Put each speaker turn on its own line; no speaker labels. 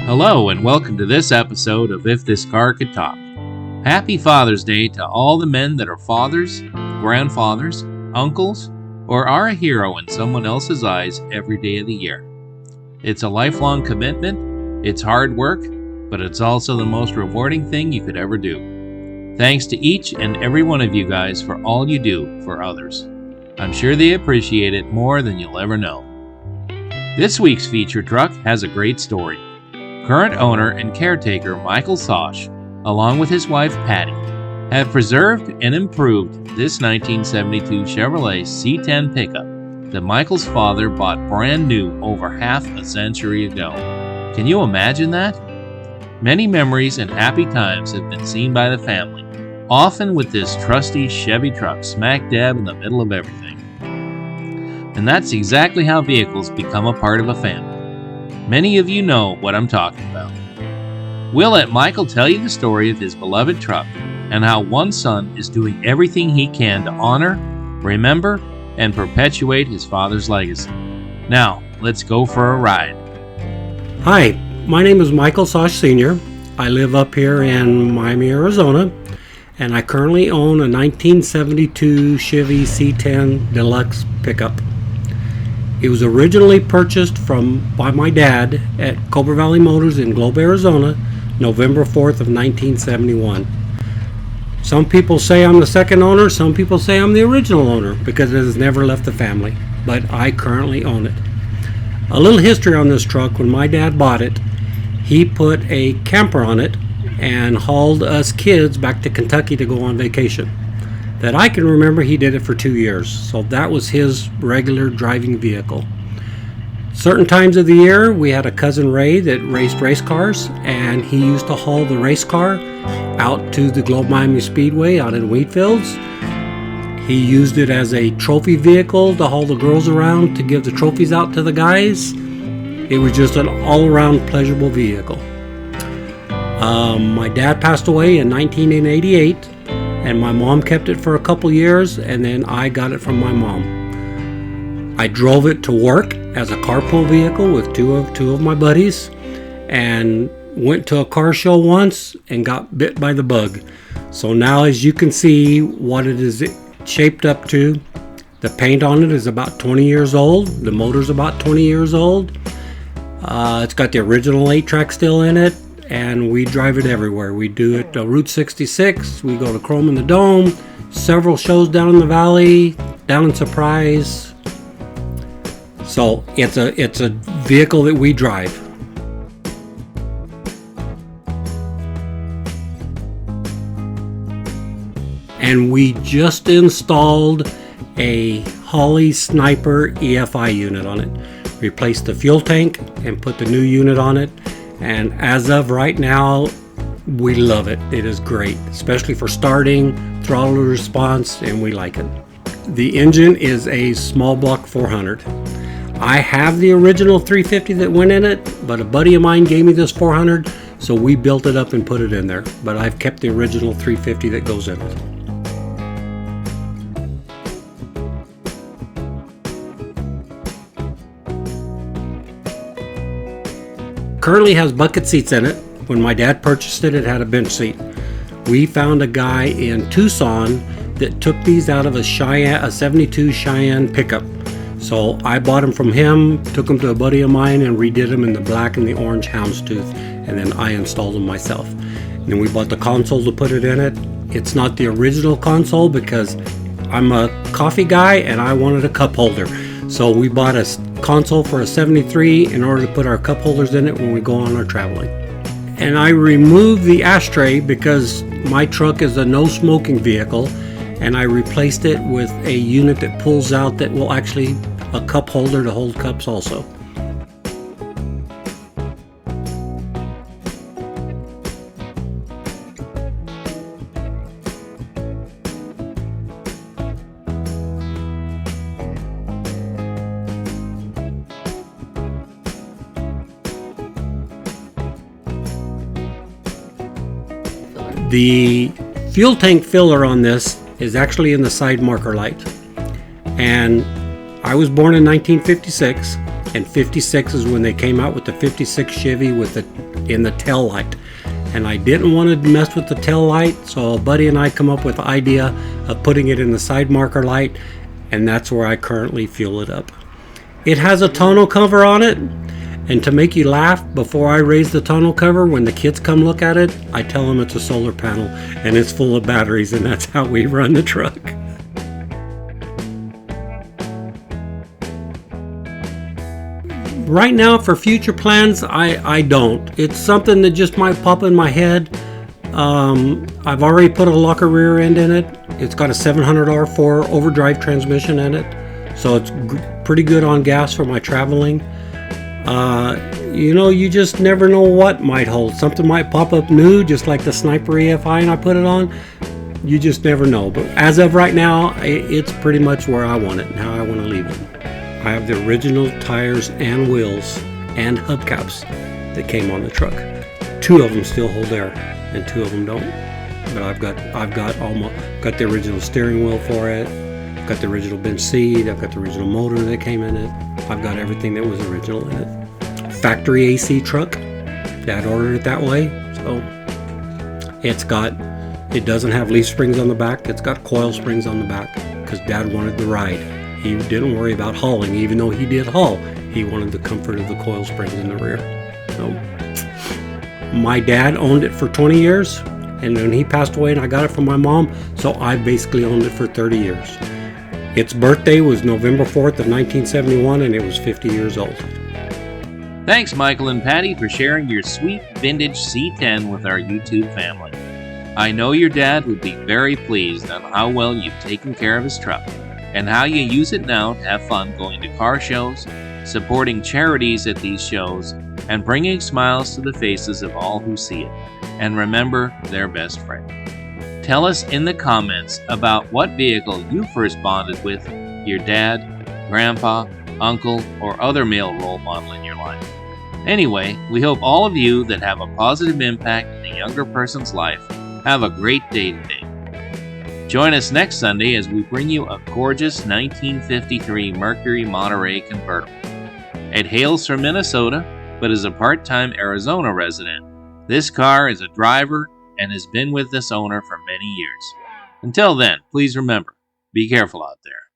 Hello and welcome to this episode of If This Car Could Talk. Happy Father's Day to all the men that are fathers, grandfathers, uncles, or are a hero in someone else's eyes every day of the year. It's a lifelong commitment, it's hard work, but it's also the most rewarding thing you could ever do. Thanks to each and every one of you guys for all you do for others. I'm sure they appreciate it more than you'll ever know. This week's feature truck has a great story. Current owner and caretaker Michael Sosh, along with his wife Patty, have preserved and improved this 1972 Chevrolet C10 Pickup that Michael's father bought brand new over half a century ago. Can you imagine that? Many memories and happy times have been seen by the family, often with this trusty Chevy truck smack dab in the middle of everything. And that's exactly how vehicles become a part of a family. Many of you know what I'm talking about. We'll let Michael tell you the story of his beloved truck and how one son is doing everything he can to honor, remember, and perpetuate his father's legacy. Now, let's go for a ride.
Hi, my name is Michael Sosh Sr. I live up here in Miami, Arizona, and I currently own a 1972 Chevy C10 Deluxe pickup. It was originally purchased by my dad at Cobra Valley Motors in Globe, Arizona, November 4th of 1971. Some people say I'm the second owner, some people say I'm the original owner because it has never left the family, but I currently own it. A little history on this truck: when my dad bought it, he put a camper on it and hauled us kids back to Kentucky to go on vacation. That I can remember, he did it for 2 years, so that was his regular driving vehicle. Certain times of the year, we had a cousin Ray that raced race cars, and he used to haul the race car out to the Globe Miami Speedway out in Wheatfields. He used it as a trophy vehicle to haul the girls around to give the trophies out to the guys. It was just an all-around pleasurable vehicle. My dad passed away in 1988. And my mom kept it for a couple years, and then I got it from my mom. I drove it to work as a carpool vehicle with two of my buddies, and went to a car show once and got bit by the bug. So now, as you can see what it is shaped up to, the paint on it is about 20 years old. The motor's about 20 years old. It's got the original 8-track still in it. And we drive it everywhere. We do it Route 66, we go to Chrome in the Dome, several shows down in the valley, down in Surprise. So it's a vehicle that we drive. And we just installed a Holley Sniper EFI unit on it. Replaced the fuel tank and put the new unit on it. And as of right now, we love it. It is great, especially for starting, throttle response, and we like it. The engine is a small block 400. I have the original 350 that went in it, but a buddy of mine gave me this 400, so we built it up and put it in there. But I've kept the original 350 that goes in it. Currently has bucket seats in it. When my dad purchased it, it had a bench seat. We found a guy in Tucson that took these out of a 72 Cheyenne pickup. So I bought them from him, took them to a buddy of mine, and redid them in the black and the orange houndstooth, and then I installed them myself. And then we bought the console to put it in it. It's not the original console because I'm a coffee guy and I wanted a cup holder. So we bought a console for a 73 in order to put our cup holders in it when we go on our traveling. And I removed the ashtray because my truck is a no smoking vehicle, and I replaced it with a unit that pulls out that will actually a cup holder to hold cups also. The fuel tank filler on this is actually in the side marker light. And I was born in 1956, and 56 is when they came out with the 56 Chevy with the in the tail light. And I didn't want to mess with the tail light, so a buddy and I come up with the idea of putting it in the side marker light, and that's where I currently fuel it up. It has a tonneau cover on it, and to make you laugh, before I raise the tonneau cover, when the kids come look at it, I tell them it's a solar panel and it's full of batteries, and that's how we run the truck. Right now, for future plans, I don't. It's something that just might pop in my head. I've already put a locker rear end in it. It's got a 700R4 overdrive transmission in it, so it's pretty good on gas for my traveling. You just never know what might hold. Something might pop up new, just like the Sniper EFI, and I put it on. You just never know. But as of right now, it's pretty much where I want it and how I want to leave it. I have the original tires and wheels and hubcaps that came on the truck. 2 of them still hold air, and 2 of them don't. But I've got the original steering wheel for it. I've got the original bench seat. I've got the original motor that came in it. I've got everything that was original in it. Factory AC truck. Dad ordered it that way, so it doesn't have leaf springs on the back. It's got coil springs on the back because Dad wanted the ride. He didn't worry about hauling, even though he did haul. He wanted the comfort of the coil springs in the rear. So, my dad owned it for 20 years, and then he passed away and I got it from my mom, so I basically owned it for 30 years. Its birthday was November 4th of 1971, and it was 50 years old.
Thanks, Michael and Patty, for sharing your sweet vintage C10 with our YouTube family. I know your dad would be very pleased on how well you've taken care of his truck, and how you use it now to have fun going to car shows, supporting charities at these shows, and bringing smiles to the faces of all who see it, and remember their best friend. Tell us in the comments about what vehicle you first bonded with your dad, grandpa, uncle, or other male role model in your life. Anyway, we hope all of you that have a positive impact in a younger person's life have a great day today. Join us next Sunday as we bring you a gorgeous 1953 Mercury Monterey convertible. It hails from Minnesota, but is a part-time Arizona resident. This car is a driver and has been with this owner for many years. Until then, please remember, be careful out there.